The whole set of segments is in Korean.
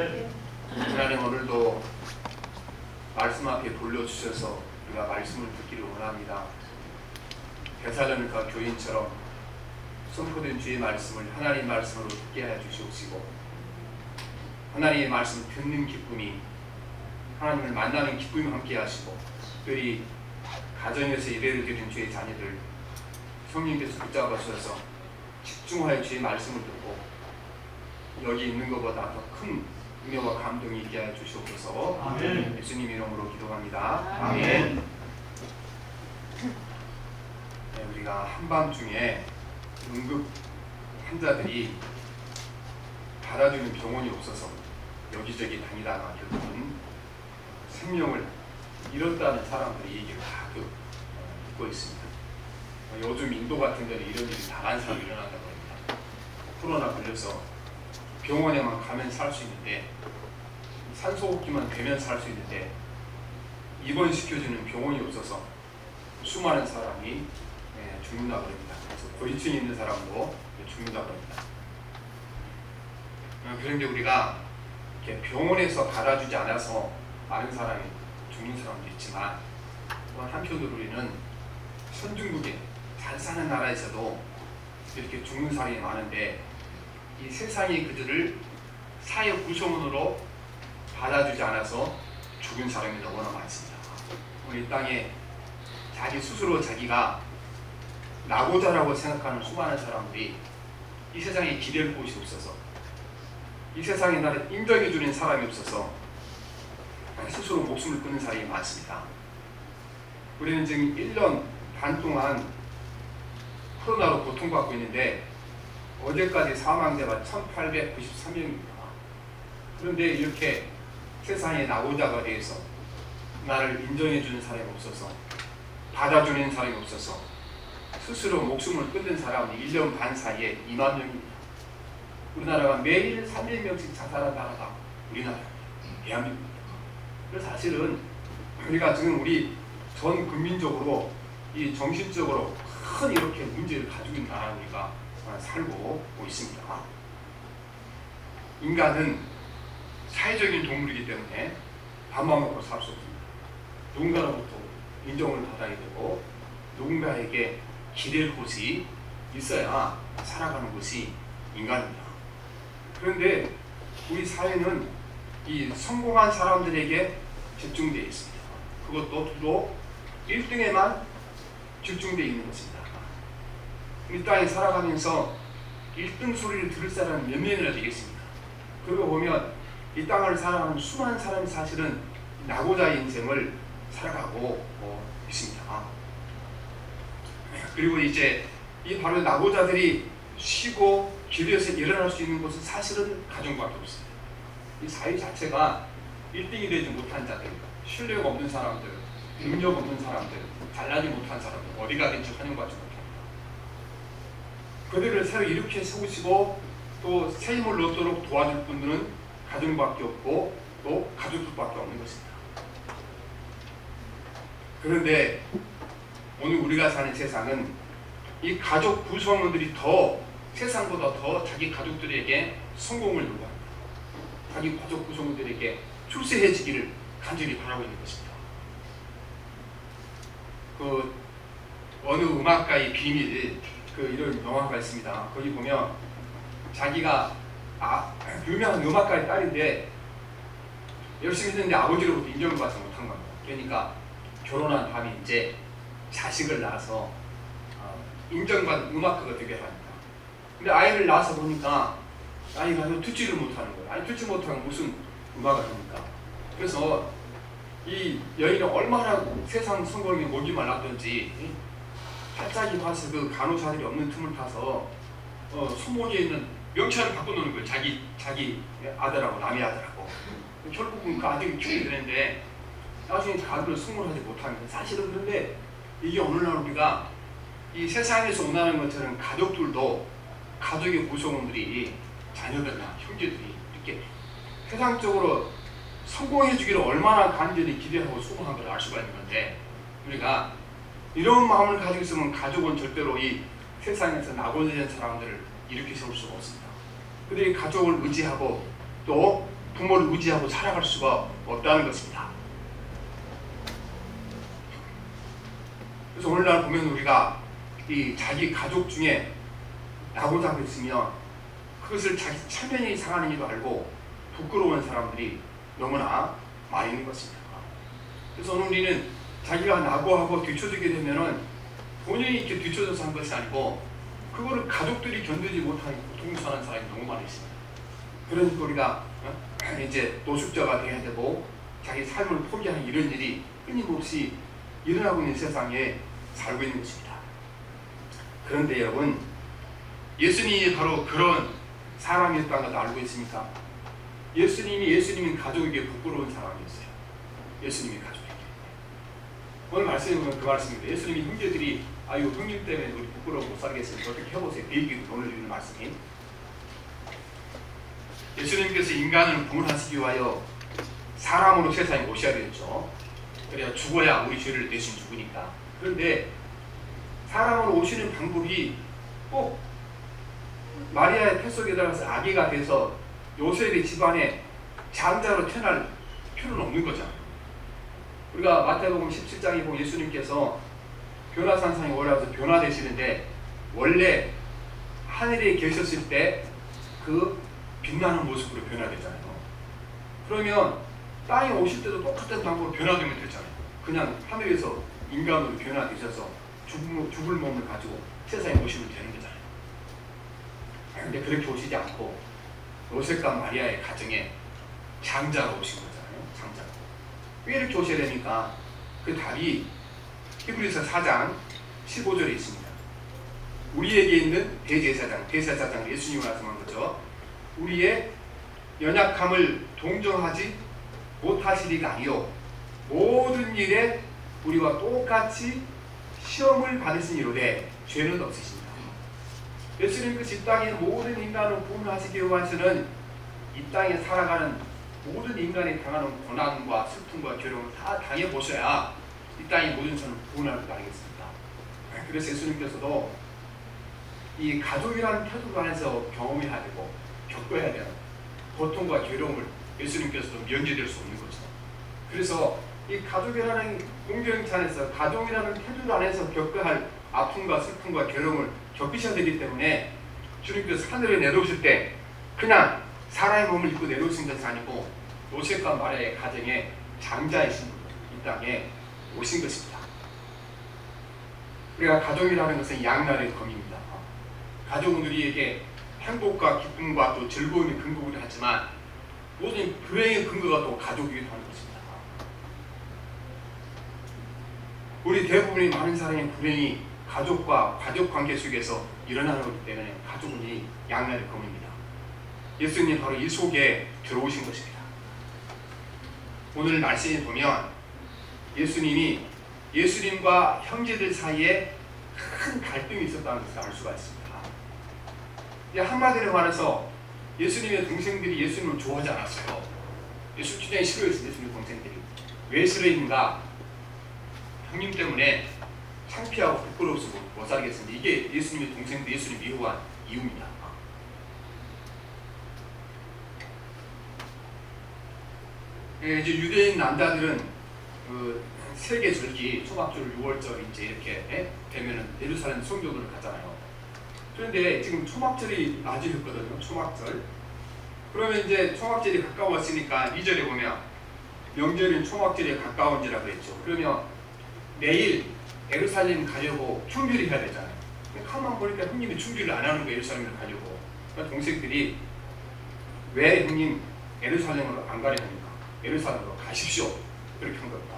하나님 오늘도 말씀 앞에 돌려주셔서 우리가 말씀을 듣기를 원합니다. 데살로니가 교인처럼 선포된 주의 말씀을 하나님 말씀으로 듣게 해 주시옵시고, 하나님의 말씀 듣는 기쁨이, 하나님을 만나는 기쁨이 함께 하시고, 특별히 가정에서 예배를 드리는 주의 자녀들 성령께서 붙잡아 주셔서 집중하여 주의 말씀을 듣고 여기 있는 것보다 더 큰 은혜와 감동이 있게 하여 주시옵소서. 아멘. 예수님 이름으로 기도합니다. 아멘. 네, 우리가 한밤중에 응급 환자들이 받아주는 병원이 없어서 여기저기 다니다가 결국은 생명을 잃었다는 사람들이 얘기를 가끔 듣고 있습니다. 요즘 인도 같은 데는 이런 일이 다반사로 일어난다고 합니다. 코로나 걸려서 병원에만 가면 살 수 있는데, 산소호흡기만 되면 살 수 있는데 입원시켜주는 병원이 없어서 수많은 사람이 죽는다고 합니다. 그래서 고위층에 있는 사람도 죽는다고 합니다. 그런데 우리가 이렇게 병원에서 받아주지 않아서 많은 사람이 죽는 사람도 있지만, 또한 한편으로 우리는 선진국에 잘 사는 나라에서도 이렇게 죽는 사람이 많은데, 이 세상이 그들을 사회 구성원으로 받아주지 않아서 죽은 사람이 너무나 많습니다. 우리 땅에 자기 스스로 자기가 나고자라고 생각하는 수많은 사람들이 이 세상에 기댈 곳이 없어서, 이 세상에 나를 인정해주는 사람이 없어서 스스로 목숨을 끊는 사람이 많습니다. 우리는 지금 1년 반 동안 코로나로 고통받고 있는데, 어제까지 사망자가 1893명입니다. 그런데 이렇게 세상에 나고자가 돼서 나를 인정해주는 사람이 없어서, 받아주는 사람이 없어서 스스로 목숨을 끊는 사람은 1년 반 사이에 2만 명입니다. 우리나라가 매일 300명씩 자살한 나라가 우리나라입니다. 대한민국입니다. 그래서 사실은 우리가 지금 우리 전 국민적으로 이 정신적으로 큰 이렇게 문제를 가지고 있는 나라 우리가 살고 있습니다. 인간은 사회적인 동물이기 때문에 밥만 먹고 살 수 없습니다. 누군가로부터 인정을 받아야 되고, 누군가에게 기댈 곳이 있어야 살아가는 것이 인간입니다. 그런데 우리 사회는 이 성공한 사람들에게 집중되어 있습니다. 그것도 주로 1등에만 집중되어 있는 것입니다. 이 땅에 살아가면서 1등 소리를 들을 사람은 몇 명이나 되겠습니까? 그러고 보면 이 땅을 살아가는 수많은 사람이 사실은 나고자의 인생을 살아가고 있습니다. 그리고 이제 이 바로 나고자들이 쉬고 길에서 일어날 수 있는 곳은 사실은 가정밖에 없습니다. 이 사회 자체가 1등이 되지 못한 자들, 신뢰가 없는 사람들, 능력 없는 사람들, 잘나지 못한 사람들, 어디 가든지 환영받지 못합니다. 그들을 새로 이렇게 세우시고 또 새 힘을 얻도록 도와줄 분들은 가정밖에 없고 또 가족들밖에 없는 것입니다. 그런데 오늘 우리가 사는 세상은 이 가족 구성원들이 더 세상보다 더 자기 가족들에게 성공을 요구합니다. 자기 가족 구성원들에게 출세해지기를 간절히 바라고 있는 것입니다. 그 어느 음악가의 비밀, 이런 영화가 있습니다. 거기 보면 자기가 유명한 음악가의 딸인데 열심히 했는데 아버지로부터 인정을 받지 못한 겁니다. 그러니까 결혼한 다음에 이제 자식을 낳아서 인정받은 음악가가 되게 합니다. 근데 아이를 낳아서 보니까 아이가 듣지를 못하는 거예요. 아니 듣지 못하면 무슨 음악을 합니까? 그래서 이 여인은 얼마나 세상 성공에 목이 말랐던지 갑자기 와서 그 간호사들이 없는 틈을 타서 손목에 있는 명찰을 바꿔놓는 거예요. 자기 아들하고 남의 아들하고. 결국은 그 아들이 키우게 되는데 나중에 그 아들을 승물하지 못하는, 사실은. 그런데 이게 오늘날 우리가 이 세상에서 원하는 것처럼 가족들도, 가족의 구성원들이, 자녀들이나 형제들이 이렇게 세상적으로 성공해 주기를 얼마나 간절히 기대하고 수고한 걸 알 수가 있는 건데, 우리가 이런 마음을 가지고 있으면 가족은 절대로 이 세상에서 나고자 된 사람들을 이렇게 세울 수가 없습니다. 그들이 가족을 의지하고 또 부모를 의지하고 살아갈 수가 없다는 것입니다. 그래서 오늘날 보면 우리가 이 자기 가족 중에 나고자고 있으면 그것을 자기 체면이 상하는 일도 알고 부끄러운 사람들이 너무나 많이 있는 것입니다. 그래서 오늘 우리는 자기가 낙오하고 뒤처지게 되면은 본인이 이렇게 뒤처져서 한 것이 아니고 그거를 가족들이 견디지 못하니 고통스러운 사람이 너무 많이 있습니다. 그러니까 우리가 이제 노숙자가 되어야 되고 자기 삶을 포기하는 이런 일이 끊임없이 일어나고 있는 세상에 살고 있는 것입니다. 그런데 여러분, 예수님이 바로 그런 사람이었다는 걸 알고 있습니까? 예수님은 가족에게 부끄러운 사람이었어요. 예수님이 가족에게. 오늘 말씀에 보면 그 말씀입니다. 예수님이 형제들이 아유 형님 때문에 우리 부끄러워 못 살겠으니까 어떻게 해보세요. 그 얘기를 오늘 읽는 말씀이. 예수님께서 인간을 구원하시기 위하여 사람으로 세상에 오셔야 되겠죠. 그래야 죽어야 우리 죄를 대신 죽으니까. 그런데 사람으로 오시는 방법이 꼭 마리아의 뱃속에 들어가서 아기가 돼서 요셉의 집안에 장자로 태어날 필요는 없는 거잖아요. 우리가 마태복음 17장에 보면 예수님께서 변화산상에 올라와서 변화되시는데 원래 하늘에 계셨을 때 그 빛나는 모습으로 변화되잖아요. 그러면 땅에 오실 때도 똑같은 방법으로 변화되면 되잖아요. 그냥 하늘에서 인간으로 변화되셔서 죽을 몸을 가지고 세상에 오시면 되는 거잖아요. 그런데 그렇게 오시지 않고 요셉과 마리아의 가정에 장자로 오신 거잖아요. 장자로. 왜 이렇게 오셔야 됩니까? 그 답이 히브리서 4장 15절에 있습니다. 우리에게 있는 대제사장 예수님이 말씀한 거죠. 우리의 연약함을 동정하지 못하시리가 아니요 모든 일에 우리와 똑같이 시험을 받으시니로되 죄는 없으십니다. 예수님께서 이 땅에 모든 인간을 구원하시기 위해서는 이 땅에 살아가는 모든 인간이 당하는 고난과 슬픔과 괴로움을 다 당해보셔야 이 땅의 모든 사람을 구원할 줄 알겠습니다. 그래서 예수님께서도 이 가족이라는 태도 안에서 경험해야 되고 겪어야 되는 고통과 괴로움을 예수님께서도 면제될 수 없는 거죠. 그래서 이 가족이라는 공동체 안에서 가족이라는 태도 안에서 겪어야 할 아픔과 슬픔과 괴로움을 겪으셔야 되기 때문에 주님께서 하늘에 내려오실 때 그냥 사람의 몸을 입고 내려오신 것이 아니고 요셉과 마리아의 가정에 장자이신 이 땅에 오신 것입니다. 우리가 가족이라는 것은 양날의 검입니다. 가족은 우리에게 행복과 기쁨과 또 즐거움의 근거이기도 하지만 모든 불행의 근거가 또 가족이기도 하는 것입니다. 우리 대부분의 많은 사람의 불행이 가족과 가족 관계 속에서 일어나는 것이기 때문에 가족은 이 양날의 검입니다. 예수님이 바로 이 속에 들어오신 것입니다. 오늘 말씀에 보면 예수님과 형제들 사이에 큰 갈등이 있었다는 것을 알 수가 있습니다. 한마디로 말해서 예수님의 동생들이 예수님을 좋아하지 않았어요. 예수님 굉장히 싫어했어요. 예수님의 동생들이. 왜 싫어했는가? 형님 때문에 창피하고 부끄러워서 못 살겠습니다. 이게 예수님의 동생들 예수님 미워한 이유입니다. 이제 유대인 남자들은 그 세계 절기 초막절 6월절 이제 이렇게 되면은 예루살렘 성교도를 가잖아요. 그런데 지금 초막절이 맞이했거든요. 초막절. 그러면 이제 초막절이 가까웠으니까 2절에 보면 명절인 초막절에 가까운지라 그랬죠. 그러면 내일 예루살렘 가려고 준비를 해야 되잖아요. 가만 보니까 형님이 준비를 안 하는 거예요. 예루살렘을 가려고. 그러니까 동생들이 왜 형님 예루살렘으로 안 가려 합니까? 예루살렘으로 가십시오. 그렇게 한 겁니다.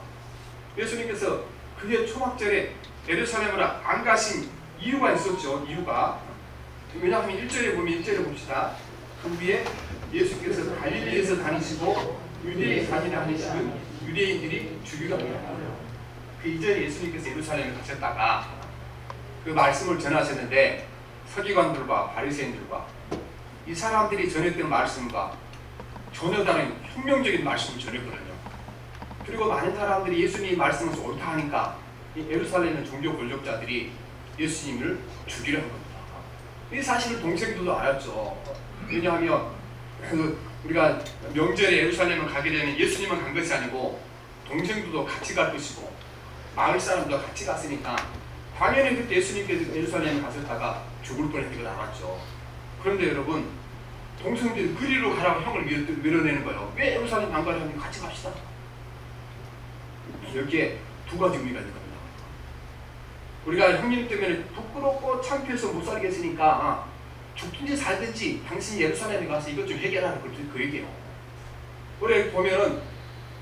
예수님께서 그게 초막절에 예루살렘으로 안 가신 이유가 있었죠. 이유가 왜냐하면 1절에 보면 1절에 봅시다. 그 위에 예수께서 갈릴리에서 다니시고 유대에 다니시는 유대인들이 죽이려 합니다. 그 이전에 예수님께서 예루살렘에 가셨다가 그 말씀을 전하셨는데 서기관들과 바리새인들과 이 사람들이 전했던 말씀과 전혀 다른 혁명적인 말씀을 전했거든요. 그리고 많은 사람들이 예수님이 말씀을 옳다 하니까 이 예루살렘의 종교 권력자들이 예수님을 죽이려 한 겁니다. 이 사실을 동생들도 알았죠. 왜냐하면 우리가 명절에 예루살렘을 가게 되면 예수님만 간 것이 아니고 동생들도 같이 갈 것이고 마을 사람도 같이 갔으니까 당연히 그때 예수님께서 예루살렘에 가셨다가 죽을 뻔했던 걸 알았죠. 그런데 여러분, 동생들이 그리로 가라고 형을 밀어내는 거예요. 왜 예루살렘 안 가냐면 같이 갑시다. 여기에 두 가지 의미가 있는 겁니다. 우리가 형님 때문에 부끄럽고 창피해서 못 살겠으니까 죽든지 살든지 당신이 예루살렘에 가서 이것 좀 해결하는 그 얘기예요. 우리 보면은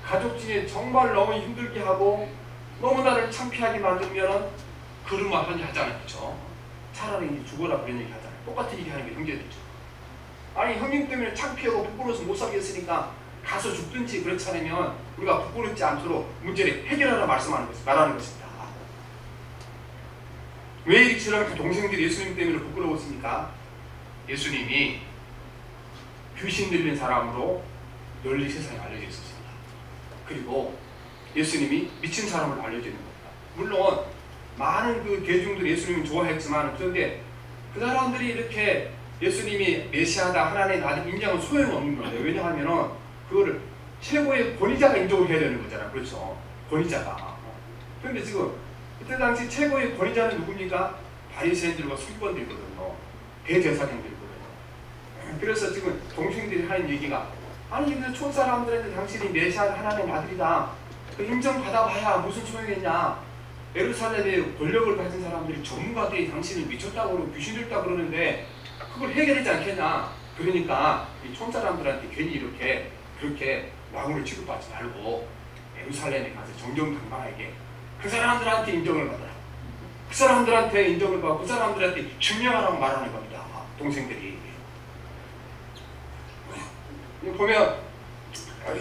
가족진이 정말 너무 힘들게 하고 너무 나를 창피하게 만들면은 그러면 하니 하잖아요. 그렇죠? 차라리 죽어라 그런 얘기 하잖아요. 똑같은 얘기 하는 게 형제들이죠. 아니 형님 때문에 창피하고 부끄러워서 못 살겠으니까 가서 죽든지 그렇지 않으면 우리가 부끄럽지 않도록 문제를 해결하라 말하는 것입니다. 왜 이처럼 동생들이 예수님 때문에 부끄러웠습니까? 예수님이 귀신 들린 사람으로 널리 세상에 알려져 있었습니다. 그리고 예수님이 미친 사람으로 알려져 있는 겁니다. 물론 많은 그 대중들이 예수님을 좋아했지만 그런데 그 사람들이 이렇게 예수님이 메시아다 하나님의 아들 인정은 소용없는 거예요. 왜냐하면 그거를 최고의 권위자가 인정을 해야 되는 거잖아요. 그렇죠? 권위자가. 그런데 지금 그때 당시 최고의 권위자는 누굽니까? 바리새인들과 서기관들이거든요. 대제사장들이거든요. 그래서 지금 동생들이 하는 얘기가 아니 근데 촌사람들한테 당신이 메시아 하나님의 아들이다. 그 인정받아봐야 무슨 소용이겠냐. 예루살렘의 권력을 가진 사람들이 전문가들이 당신을 미쳤다고 그러고 귀신 들다고 그러는데 그걸 해결하지 않겠냐. 그러니까 이 촌사람들한테 괜히 그렇게 왕으로 취급받지 말고 예루살렘에 가서 정정당당하게 그 사람들한테 인정을 받아라. 그 사람들한테 인정을 받고 그 사람들한테 증명하라고 말하는 겁니다. 동생들이. 보면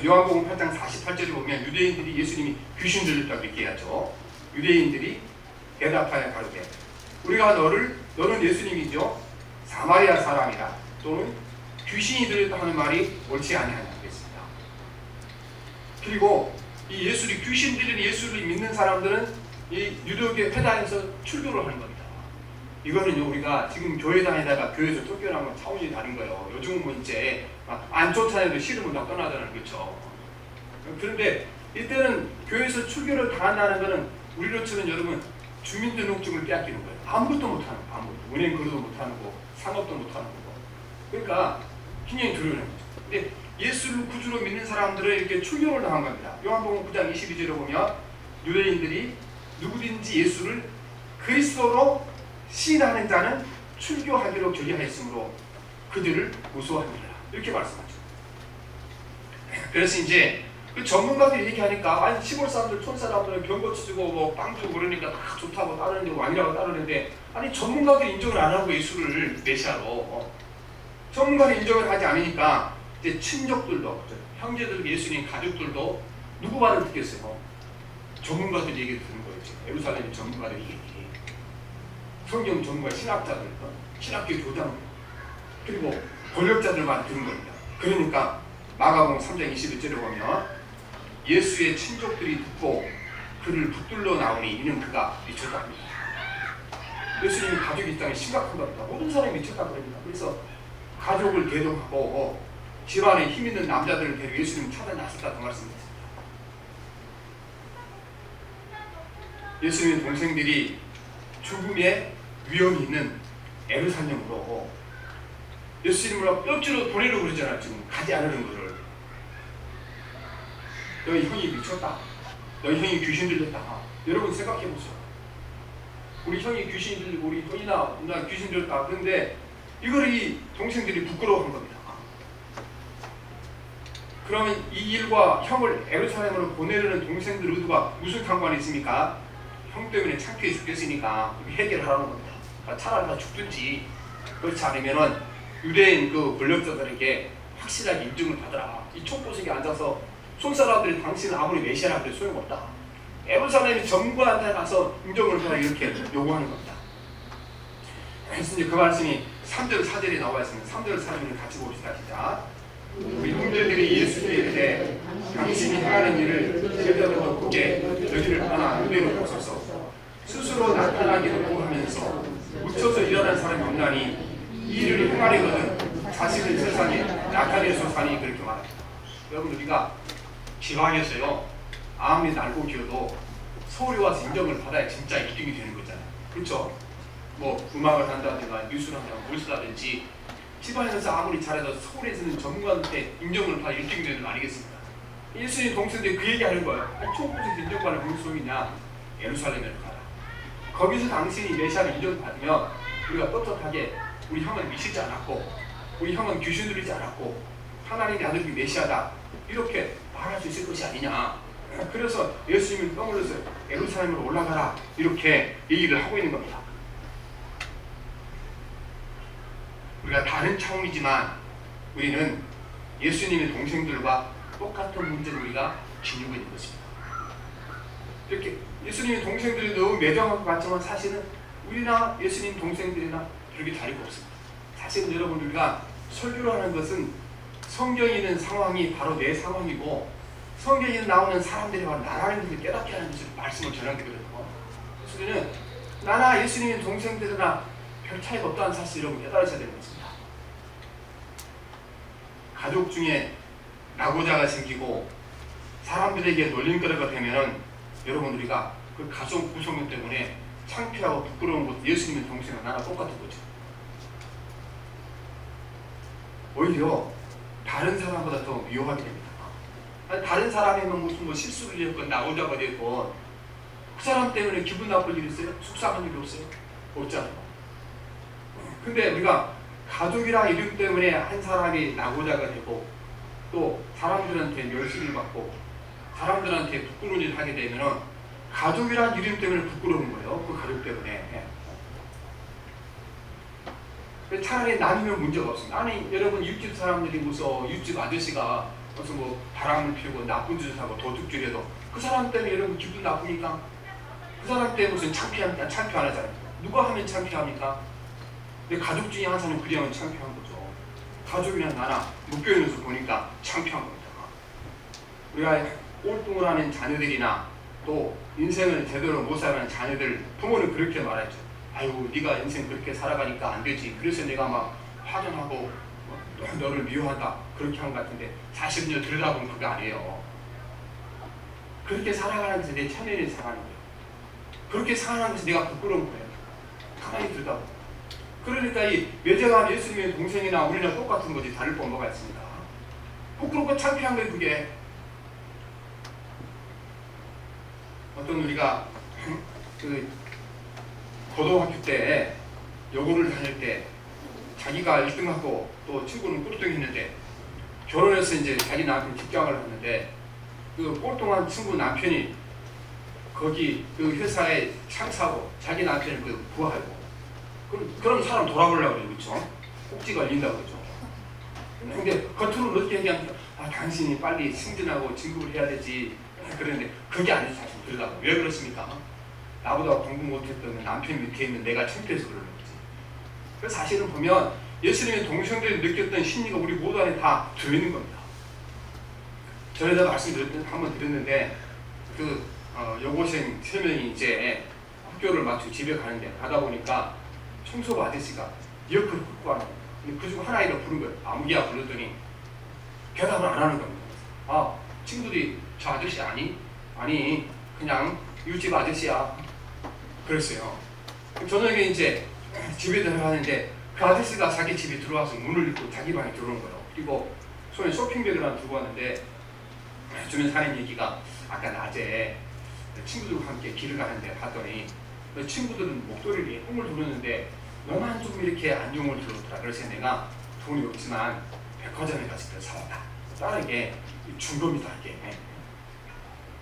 요한복음 8장 48절에 보면 유대인들이 예수님이 귀신 들렸다고 얘기하죠. 유대인들이 대답하여 가로되 우리가 너는 예수님이죠. 사마리아 사람이라 또는 귀신이 들렸다 하는 말이 옳지 아니하냐 그랬습니다. 그리고 이 귀신 들린 예수를 믿는 사람들은 이 유대교회 회당에서 출교를 하는 겁니다. 이거는요 우리가 지금 교회 다니다가 교회에서 쫓겨나면 차원이 다른 거예요. 요즘은 뭐 이제 안 쫓아내도 싫으면 다 떠나잖아요. 그렇죠? 그런데 이때는 교회에서 출교를 당한다는 것은 우리로처럼 여러분 주민등록증을 빼앗기는 거예요. 아무것도 못하는 거, 아무것도. 은행 거래도 못하는 거, 상업도 못하는 거고. 그러니까 굉장히 두려운 거죠. 근데 예수를 구주로 믿는 사람들은 이렇게 출교를 당한 겁니다. 요한복음 9장 22절에 보면 유대인들이 누구든지 예수를 그리스도로 시인하는 자는 출교하기로 결의하였으므로 그들을 무서워합니다. 이렇게 말씀하죠. 그래서 이제 그 전문가들이 얘기하니까 아니 시골 사람들, 촌 사람들은 경고치 주고 뭐 빵 주고 그러니까 다 좋다고 따르는데 왕이라고 따르는데 아니 전문가들이 인정을 안 하고 예수를 메시아로 전문가는 인정을 하지 않으니까 이제 친족들도 형제들 예수님 가족들도 누구 말을 듣겠어요? 전문가들 얘기를 듣는 거였죠. 예루살렘 전문가들 얘기, 성경 전문가 신학자들, 신학교 교장 그리고 권력자들만 듣는 겁니다. 그러니까 마가복음 3장 21절에 보면 예수의 친족들이 듣고 그를 붙들러 나오니 이는 그가 미쳤다 합니다. 예수님이 가족 입장이 심각한 겁니다. 모든 사람이 미쳤다 그럽니다. 그래서 가족을 대동하고 집안에 힘 있는 남자들을 데리고 예수님 찾아 나섰다고 말씀드렸습니다. 예수님의 동생들이 죽음의 위험이 있는 예루살렘으로 예수님을 뼈지로 보내려고 그러잖아요. 지금 가지 않으는 것을. 너희 형이 미쳤다. 너희 형이 귀신 들렸다. 여러분 생각해보세요. 우리 형이 귀신 들리고 우리 형이나 나 귀신 들렸다. 그런데 이걸 이 동생들이 부끄러워한 겁니다. 그러면 이 일과 형을 예루살렘으로 보내려는 동생들 의도가 무슨 상관이 있습니까? 형 때문에 창피해 죽겠으니까 해결하라는 겁니다. 그러니까 차라리 다 죽든지 그렇지 않으면은 유대인 그 권력자들에게 확실하게 인정을 받으라. 이 촛보석에 앉아서 손사람들이 당신은 아무리 메시아라 그래도 소용없다. 예루살렘이 전문가한테 가서 인정을 받아 이렇게 요구하는 겁니다. 그래서 이제 그 말씀이 3절 4절에 나와 있습니다. 3절 4절을 같이 봅시다. 시작. 우리 형제들이 예수께 이르되 당신이 행하는 일을 제자들도 보게 여기를 떠나 유대로 오소서. 스스로 나타나기를 구하면서 묻혀서 일어난 사람이 없나니 이 일을 행하려거든 자신을 세상에 약한 예수산이 그렇게 말합니다. 여러분 우리가 지방에서요 아무리 날고 기어도 서울에 와서 인정을 받아야 진짜 1등이 되는 거잖아요. 그렇죠? 뭐 음악을 한다든가 뉴스를 한다든가 무엇을 하든지 지방에서 아무리 잘해도 서울에서는 전문가한테 인정을 받아 1등이 되는 거 아니겠습니까? 예수님 동생들이 그 얘기하는 거예요. 아니 초국에서 인정받는 무슨 소리냐. 예루살렘으로 가라. 거기서 당신이 메시아를 인정받으면 우리가 떳떳하게 우리 형은 미치지 않았고 우리 형은 귀신 들리지 않았고 하나님의 아들이 메시아다 이렇게 말할 수 있을 것이 아니냐. 그래서 예수님이 떠올려서 예루살렘으로 올라가라 이렇게 얘기를 하고 있는 겁니다. 우리가 다른 차원이지만 우리는 예수님의 동생들과 똑같은 문제를 우리가 지니고 있는 것입니다. 이렇게 예수님의 동생들이 너무 매정한 것 같지만 사실은 우리나 예수님 동생들이나 그렇게 다르고 없습니다. 사실은 여러분 우리가 설교를 하는 것은 성경에 있는 상황이 바로 내 상황이고 성경에 나오는 사람들이 바로 나라는 것을 깨닫게 하는 것을 말씀을 전하거든요. 그래서 우리는 나나 예수님의 동생들이나 별 차이가 없다는 사실 여러분 깨달으셔야 되는 것입니다. 가족 중에 낙오자가 생기고 사람들에게 놀림거리가 되면은 여러분 우리가 그 가족 구성원 때문에 창피하고 부끄러운 것 예수님의 동생은 나나 똑같은 거죠. 오히려 다른 사람보다 더 미워하게 됩니다. 아니, 다른 사람이면 무슨 뭐 실수를 했건 낙오자가 됐건 그 사람 때문에 기분 나쁠 일 있어요? 속상한 일이 없어요? 없잖아요. 근데 우리가 가족이란 이름 때문에 한 사람이 낙오자가 되고 또 사람들한테 멸시를 받고 사람들한테 부끄러운 일을 하게 되면 가족이란 이름 때문에 부끄러운 거예요. 그 가족 때문에. 차라리 나누면 문제가 없습니다. 아니 여러분 옆집 사람들이 무슨 옆집 아저씨가 무슨 뭐 바람을 피우고 나쁜 짓을 하고 도둑질해도 그 사람 때문에 여러분 기분 나쁘니까 그 사람 때문에 무슨 창피합니까? 창피 안 하잖아요. 누가 하면 창피합니까? 근데 가족 중에 한 사람은 그리 하면 창피한 거죠. 가족이나 나나 묶여있는 거 보니까 창피한 겁니다. 우리가 꼴등을 하는 자녀들이나 또 인생을 제대로 못 살아가는 자녀들 부모는 그렇게 말하죠. 아이고 네가 인생 그렇게 살아가니까 안 되지. 그래서 내가 막 화전하고 너를 미워한다 그렇게 한 것 같은데 사실은요 들여다보면 그게 아니에요. 그렇게 살아가는 것이 내 천연이 살아가는 거예요. 그렇게 살아가는 것이 내가 부끄러운 거예요. 가만히 들여다보면. 그러니까 이 매정한 예수님의 동생이나 우리나 똑같은 거지 다를 건 뭐가 있습니까? 부끄럽고 창피한 거예요 그게. 어떤 우리가 그 고등학교 때 여고를 다닐 때 자기가 1등하고 또 친구는 꼴등했는데 결혼해서 이제 자기 남편 직장을 했는데 그 꼴등한 친구 남편이 거기 그 회사에 상사고 자기 남편을 그 부하고 그런 사람 돌아보려고 그래요. 그렇죠? 꼭지 걸린다고 그러죠. 근데 겉으로 어떻게 얘기하면 당신이 빨리 승진하고 진급을 해야 되지 그런데 그게 아니죠. 사실 그러다가 왜 그렇습니까? 나보다 공부 못했던 남편 밑에 있는 내가 창피해서 그러는 거지. 그래서 사실은 보면 예수님의 동생들이 느꼈던 심리가 우리 모두 안에 다 들어있는 겁니다. 전에도 한번 드렸는데 그 여고생 3명이 이제 학교를 마치고 집에 가다 보니까 청소부 아저씨가 이어폰을 끄고 하는 거예요. 그중 하나이가 부른 거예요. 아무개야 불렀더니 대답을 안 하는 겁니다. 아 친구들이 저 아저씨 아니 그냥 이웃집 아저씨야 그랬어요. 저녁에 이제 집에 들어가는데 그 아저씨가 자기 집에 들어와서 문을 열고 자기 방에 들어온 거예요. 그리고 손에 쇼핑백을 하나 두고 왔는데 주변 사는 얘기가 아까 낮에 친구들과 함께 길을 가는데 봤더니 친구들은 목도리를 뽕을 두르는데 너만 좀 이렇게 안경을 들었더라. 그래서 내가 돈이 없지만 백화점에 가서 그걸 사왔다. 딸에게 중금이다 이게.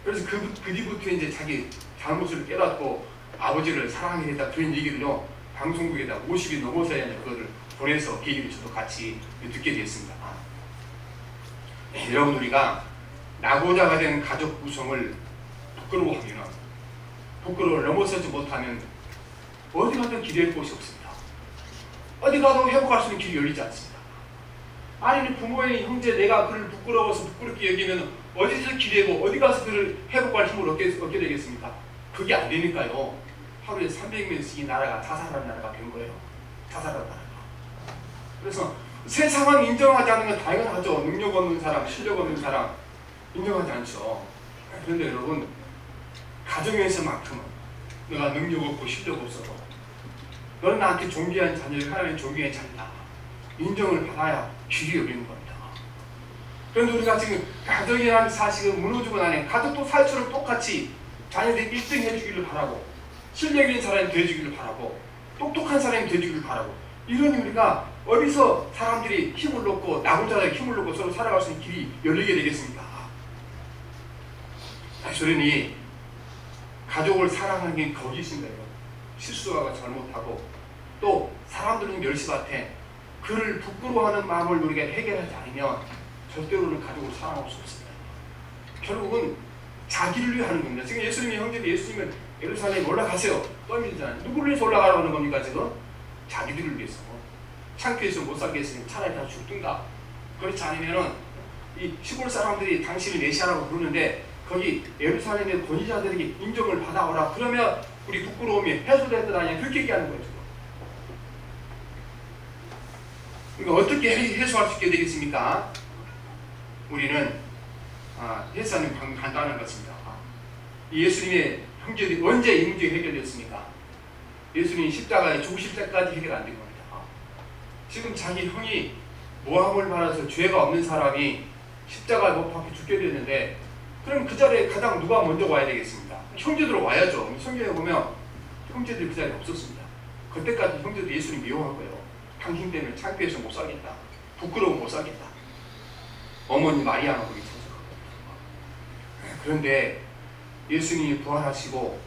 그래서 그 뒤부터 이제 자기 잘못을 깨닫고 아버지를 사랑하게 됐다 그런 얘기를요 방송국에다 50이 넘어서야 그거를 보내서 그 얘기를 저도 같이 듣게 됐습니다. 여러분 우리가 낙오자가 된 가족 구성을 부끄러워하면 부끄러움을 넘어서지 못하면 어디 가도 기댈 곳이 없습니다. 어디 가도 회복할 수 있는 길이 열리지 않습니다. 아니 부모의 형제 내가 그를 부끄러워서 부끄럽게 여기면 어디서 기대고 어디 가서 그를 회복할 힘을 얻게 되겠습니까? 그게 안 되니까요. 하루에 300명씩 이 나라가 자살하는 나라가 된 거예요. 자살하는 나라가. 그래서 세상은 인정하지 않는 건 당연하죠. 능력 없는 사람, 실력 없는 사람 인정하지 않죠. 그런데 여러분, 가정에서만큼은 너가 능력 없고 실력 없어도 너는 나한테 존귀한 자녀를 하나님 존귀한 자녀다 인정을 받아야 길이 열리는 겁니다. 그런데 우리가 지금 가정이라는 사실은 무너지고 나니 가족도 살처럼 똑같이 자녀들이 1등 해주기를 바라고 실력 있는 사람이 되어주기를 바라고 똑똑한 사람이 되어주기를 바라고 이러니 우리가 어디서 사람들이 힘을 놓고 나고자에 힘을 놓고 서로 살아갈 수 있는 길이 열리게 되겠습니까? 그러니 가족을 사랑하는 게 거기 있습니다. 실수하고 잘못하고 또 사람들은 멸시밭에 그를 부끄러워하는 마음을 우리가 해결하지 않으면 절대로는 가족을 사랑할 수 없습니다. 결국은 자기를 위해 하는 겁니다. 지금 예수님이 형제들 예수님은 예루살렘에 올라가세요. 떠밀잖아요. 누구를 위해서 올라가라고 하는 겁니까 지금? 자기들을 위해서. 창피해서 못 살겠으니 차라리 다 죽든가. 그렇지 않으면은 이 시골 사람들이 당신을 메시아라고 부르는데 거기 예루살렘의 권위자들에게 인정을 받아오라. 그러면 우리 부끄러움이 해소될 것 아니냐. 그렇게 얘기하는 거죠. 이거 어떻게 해소할 수 있게 되겠습니까? 우리는 해소하는 방법이 간단한 것입니다. 예수님의 형제들이 언제 이 문제가 해결됐습니까? 예수님이 십자가에 죽으실 때까지 해결 안 된 겁니다. 지금 자기 형이 모함을 받아서 죄가 없는 사람이 십자가에 못 박혀 죽게 됐는데 그럼 그 자리에 가장 누가 먼저 와야 되겠습니까? 형제들 와야죠. 성경에 보면 형제들이 그 자리에 없었습니다. 그때까지 형제들 예수님 미워할 거예요. 당신 때문에 창피해서 못 살겠다. 부끄러워 못 살겠다. 어머니 마리아가 거기 찾아가거든요. 그런데 예수님이 부활하시고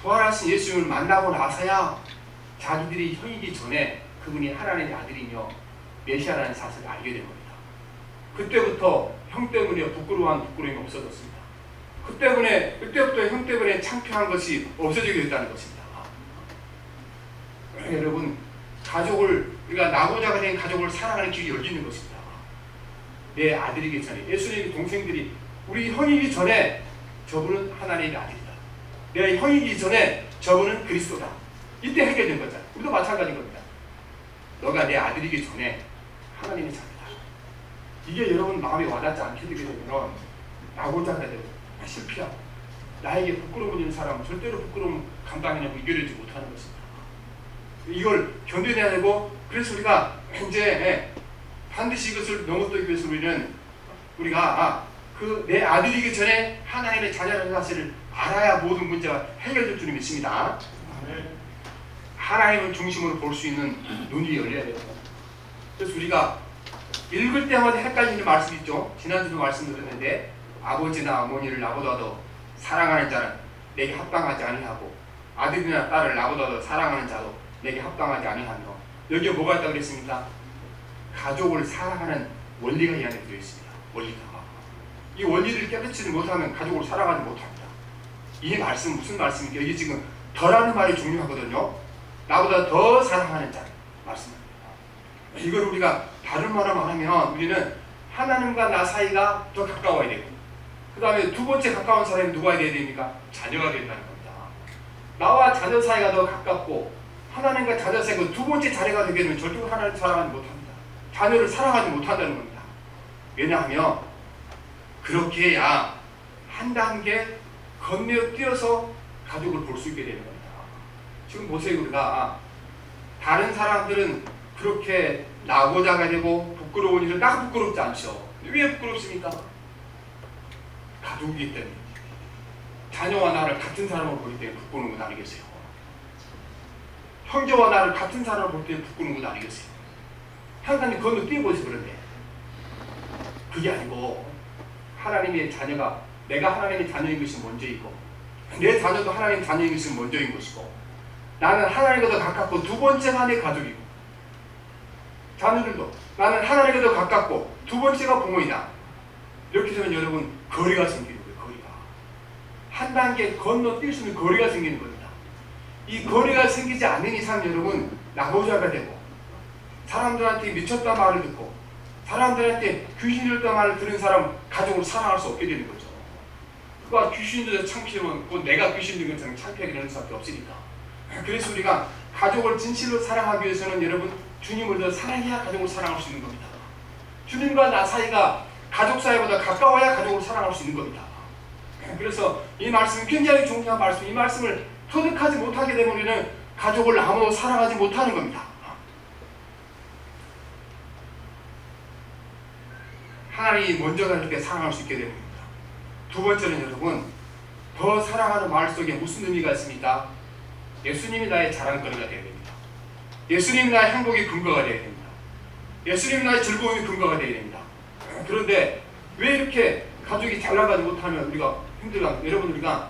부활하신 예수님을 만나고 나서야 자기들이 형이기 전에 그분이 하나님의 아들이며 메시아라는 사실을 알게 된 겁니다. 그때부터 형 때문에 부끄러움이 없어졌습니다. 그때부터 형 때문에 창피한 것이 없어지게 됐다는 것입니다. 여러분, 우리가 나고자가 된 가족을 사랑하는 길이 열리는 것입니다. 내 아들이기 전에, 예수님의 동생들이 우리 형이기 전에 저분은 하나님의 아들이다. 내 형이기 전에 저분은 그리스도다. 이때 해결된 거잖아요. 우리도 마찬가지인 겁니다. 너가 내 아들이기 전에 하나님의 자녀다. 이게 여러분 마음에 와닿지 않게 되게 되면 나고자가 되고 실패하고 나에게 부끄러움 있는 사람은 절대로 부끄러움 감당하냐고 이겨내지 못하는 것입니다. 이걸 견뎌내야 되고 그래서 우리가 이제 반드시 이것을 넘어뜨리기 위해서 우리가 내 아들이기 전에 하나님의 자녀라는 사실을 알아야 모든 문제가 해결될 줄 믿습니다. 하나님을 중심으로 볼 수 있는 눈이 열려야 돼요. 그래서 우리가 읽을 때마다 헷갈리는 말씀이 있죠. 지난주도 말씀드렸는데 아버지나 어머니를 나보다도 사랑하는 자는 내게 합당하지 아니하고 아들이나 딸을 나보다도 사랑하는 자도 내게 합당하지 아니하며 여기에 뭐가 있다고 그랬습니까? 가족을 사랑하는 원리가 이 안에 들어있습니다. 원리가. 이 원리를 깨닫지 못하면 가족을 사랑하지 못합니다. 이 말씀은 무슨 말씀입니까? 이게 지금 더라는 말이 중요하거든요. 나보다 더 사랑하는 자 말씀입니다. 이걸 우리가 다른 말로 말하면 우리는 하나님과 나 사이가 더 가까워야 되고 그 다음에 두 번째 가까운 사람이 누가 돼야 됩니까? 자녀가 된다는 겁니다. 나와 자녀 사이가 더 가깝고 하나님과 자녀 사이가 두 번째 자녀가 되게 되면 절대로 하나님을 사랑하지 못합니다. 자녀를 사랑하지 못한다는 겁니다. 왜냐하면 그렇게 해야 한 단계 건너 뛰어서 가족을 볼 수 있게 되는 겁니다. 지금 보세요. 우리가 다른 사람들은 그렇게 나고자가 되고 부끄러운 일을 나 부끄럽지 않죠. 왜 부끄럽습니까? 가족이기 때문에 자녀와 나를 같은 사람으로 보기 때문에 부끄러운 건 아니겠어요. 형제와 나를 같은 사람으로 볼 때문에 부끄러운 건 아니겠어요. 항상 건너 뛰고 있어. 그런데 그게 아니고 하나님의 자녀가 내가 하나님의 자녀인 것이 먼저이고 내 자녀도 하나님의 자녀인 것이 먼저인 것이고 나는 하나님과 더 가깝고 두 번째가 내 가족이고 자녀들도 나는 하나님과 더 가깝고 두 번째가 부모이다. 이렇게 되면 여러분 거리가 생기는 거예요. 거리가 한 단계 건너뛸 수 있는 거리가 생기는 겁니다. 이 거리가 생기지 않는 이상 여러분 나고자가 되고 사람들한테 미쳤다 말을 듣고 사람들한테 귀신 들었다 말을 들은 사람 가족을 사랑할 수 없게 되는 거죠. 그가 귀신 들어서 창피하면 그 내가 귀신 든 것처럼 창피하게 되는 수밖에 없으니까. 그래서 우리가 가족을 진실로 사랑하기 위해서는 여러분 주님을 더 사랑해야 가족을 사랑할 수 있는 겁니다. 주님과 나 사이가 가족 사이보다 가까워야 가족을 사랑할 수 있는 겁니다. 그래서 이 말씀은 굉장히 중요한 말씀, 이 말씀을 터득하지 못하게 되면 우리는 가족을 아무도 사랑하지 못하는 겁니다. 하나님이 먼저가 이렇게 사랑할 수 있게 됩니다. 두 번째는 여러분, 더 사랑하는 말 속에 무슨 의미가 있습니까? 예수님이 나의 자랑거리가 되어야 됩니다. 예수님이 나의 행복의 근거가 되어야 됩니다. 예수님이 나의 즐거움의 근거가 되어야 됩니다. 그런데 왜 이렇게 가족이 잘 나가지 못하면 우리가 힘들까? 여러분, 우리가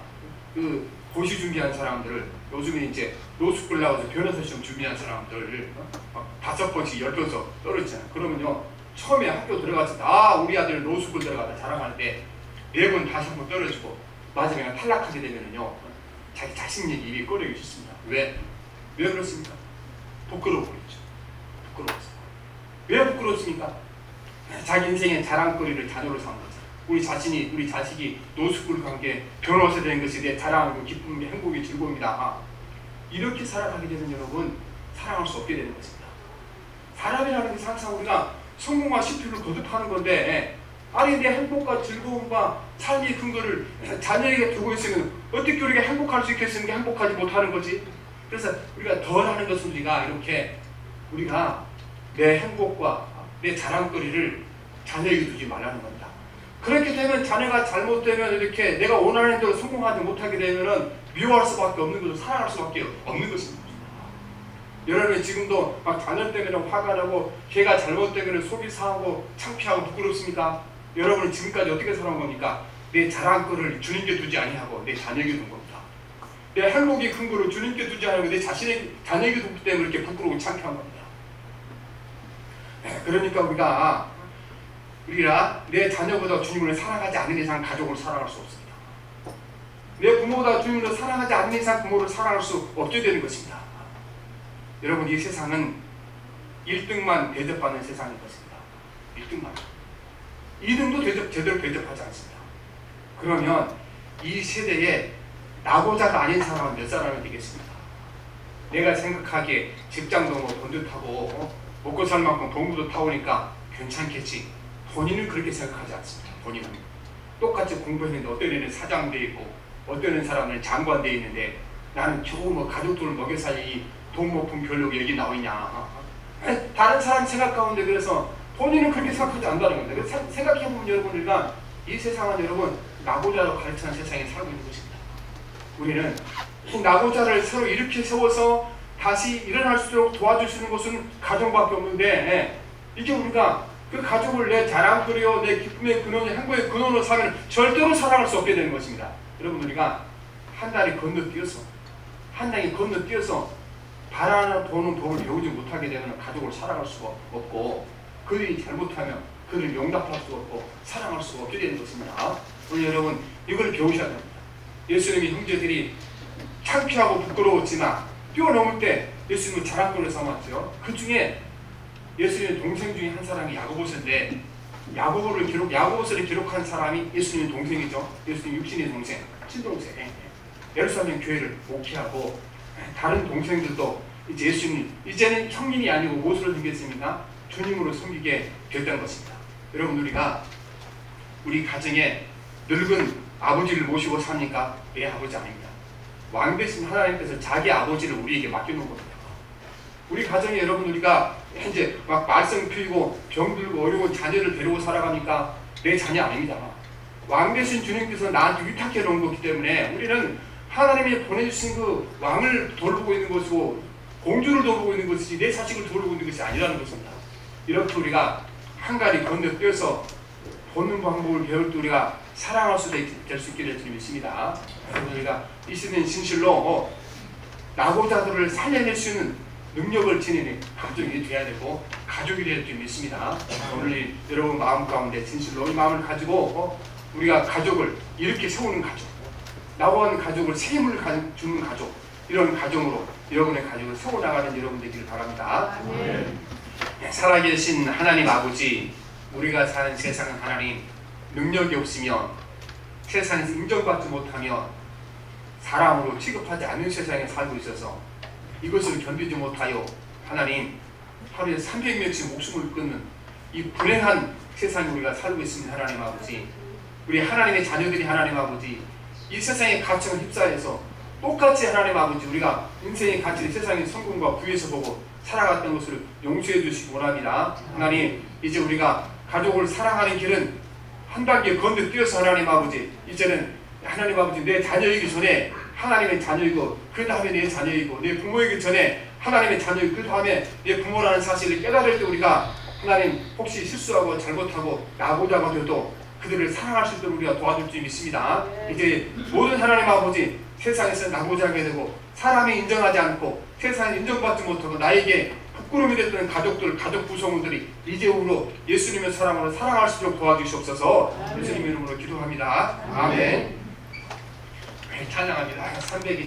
그 고시 준비한 사람들을 요즘에 이제 로스쿨 나와서 변호사 시험 준비한 사람들을 5번씩 10번씩 떨어지잖아요. 그러면요, 처음에 학교 들어갔을 때 우리 아들 로스쿨 들어가다 자랑하는데 4번 다시 한번 떨어지고 마지막에 탈락하게 되면요, 자기 자신 얘기 입이 꺼내기 싫습니다. 왜 그렇습니까? 부끄러워 보이죠. 부끄러워서. 왜 부끄럽습니까? 자기 인생의 자랑거리를 자녀로 삼은 거죠. 우리 자식이 노스쿨 관계 변호사 되는 것이 내 자랑하고 기쁨, 행복이 즐거움이다. 이렇게 살아가게 되면 여러분, 사랑할 수 없게 되는 것입니다. 사람이라는 게 항상 우리가 성공과 실패를 거듭하는 건데, 아니 내 행복과 즐거움과 삶의 근거를 자녀에게 두고 있으면 어떻게 우리가 행복할 수 있겠습니까? 행복하지 못하는 거지. 그래서 우리가 덜 하는 것은 우리가 내 행복과 내 자랑거리를 자녀에게 두지 말라는 겁니다. 그렇게 되면 자녀가 잘못되면 이렇게 내가 원하는 대로 성공하지 못하게 되면은 미워할 수밖에 없는 것을 사랑할 수밖에 없는 것입니다. 여러분이 지금도 막 자녀 때문에 화가 나고 걔가 잘못되면 속이 상하고 창피하고 부끄럽습니까? 여러분은 지금까지 어떻게 살아온 겁니까? 내 자랑거리를 주님께 두지 아니하고 내 자녀에게 둔 겁니다. 내 행복의 근거를 주님께 두지 않고 내 자녀에게 두기 때문에 이렇게 부끄러우고 창피한 겁니다. 그러니까 우리가 내 자녀보다 주님을 사랑하지 않는 이상 가족을 사랑할 수 없습니다. 내 부모보다 주님을 사랑하지 않는 이상 부모를 사랑할 수 없게 되는 것입니다. 여러분, 이 세상은 1등만 대접받는 세상인 것입니다. 1등만. 2등도 제대로 대접하지 않습니다. 그러면 이 세대에 나고자가 아닌 사람은 몇 사람이 되겠습니까? 내가 생각하기에 직장도 번듯하고 먹고 살 만큼 공부도 타오니까 괜찮겠지. 본인은 그렇게 생각하지 않습니다. 본인은 똑같이 공부했는데 어떤 애는 사장돼 있고 어떤 애는 사람은 장관돼 있는데 나는 겨우 가족들을 먹여 살리 돈 모품 별로 여기 나오냐. 다른 사람 생각 가운데 그래서 본인은 그렇게 생각하지 않는다는 겁니다. 그래서 생각해보면 여러분, 우리가 이 세상은 여러분 나고자로 가르치는 세상에 살고 있는 것입니다. 우리는 이 나고자를 새로 이렇게 세워서 다시 일어날 수 있도록 도와줄 수 있는 것은 가정밖에 없는데, 이게 우리가 그 가족을 내 자랑거리요, 내 기쁨의 근원, 행복의 근원으로 사면 절대로 사랑할 수 없게 되는 것입니다. 여러분, 우리가 한 달이 건너뛰어서 바라는 보는 법을 배우지 못하게 되면 가족을 사랑할 수가 없고, 그들이 잘못하면 그들을 용납할 수가 없고 사랑할 수가 없게 되는 것입니다. 우리 여러분, 이걸 배우셔야 됩니다. 예수님의 형제들이 창피하고 부끄러웠지만 뛰어넘을 때 예수님을 자랑거리로 삼았죠. 그 중에 예수님의 동생 중에 한 사람이 야고보서인데, 야고보서를 기록한 사람이 예수님의 동생이죠. 예수님 육신의 동생, 친동생. 예루살렘 교회를 목회하고 다른 동생들도 이제 예수님, 이제는 형님이 아니고 무엇으로 생겼습니까? 주님으로 섬기게 됐던 것입니다. 여러분, 우리 가정에 늙은 아버지를 모시고 사니까 내 아버지 아닙니다. 왕 대신 하나님께서 자기 아버지를 우리에게 맡겨놓은 겁니다. 우리 가정에 여러분, 우리가 이제 막 말썽 피우고 병들고 어려운 자녀를 데리고 살아가니까 내 자녀 아닙니다. 왕 대신 주님께서 나한테 위탁해 놓은 거기 때문에 우리는 하나님이 보내주신 그 왕을 돌보고 있는 것이고 공주를 돌보고 있는 것이지 내 자식을 돌보고 있는 것이 아니라는 것입니다. 이렇게 우리가 한가리 건너뛰어서 보는 방법을 배울 때 우리가 사랑할 수 될 수 있게 될 줄 믿습니다. 우리가 이 시대는 진실로 나고자들을 살려낼 수 있는 능력을 지니는 가족이 되어야 되고 가족이 될 줄 믿습니다. 오늘 여러분 마음 가운데 진실로 이 마음을 가지고 우리가 가족을 이렇게 세우는 가족, 나온 가족을 새 힘을 주는 가족, 이런 가정으로 여러분의 가족을 세워나가는 여러분 되기를 바랍니다. 살아계신 하나님 아버지, 우리가 사는 세상은 하나님 능력이 없으면, 세상에서 인정받지 못하면 사람으로 취급하지 않는 세상에 살고 있어서 이것을 견디지 못하여 하나님 하루에 300명씩 목숨을 끊는 이 불행한 세상에 우리가 살고 있습니다. 하나님 아버지, 우리 하나님의 자녀들이 하나님 아버지 이 세상의 가치를 휩싸여서 똑같이 하나님 아버지 우리가 인생의 가치를 세상의 성공과 부에서 보고 살아갔던 것을 용서해 주시기 원합니다. 하나님, 이제 우리가 가족을 사랑하는 길은 한 단계 건너뛰어서 하나님 아버지 이제는 하나님 아버지 내 자녀이기 전에 하나님의 자녀이고 그 다음에 내 자녀이고 내 부모이기 전에 하나님의 자녀이고 그 다음에 내 부모라는 사실을 깨달을 때 우리가 하나님 혹시 실수하고 잘못하고 나보다가 돼도 그들을 사랑할 수 있도록 우리가 도와줄 줄 믿습니다. 이제 모든 하나님 아버지 세상에서 나보자 하게 되고 사람이 인정하지 않고 세상에 인정받지 못하고 나에게 부끄러움이 됐던 가족들, 가족 구성원들이 이제후로 예수님의 사랑으로 사랑할 수 있도록 도와주시옵소서. 예수님의 이름으로 기도합니다. 아멘. 찬양합니다. 300이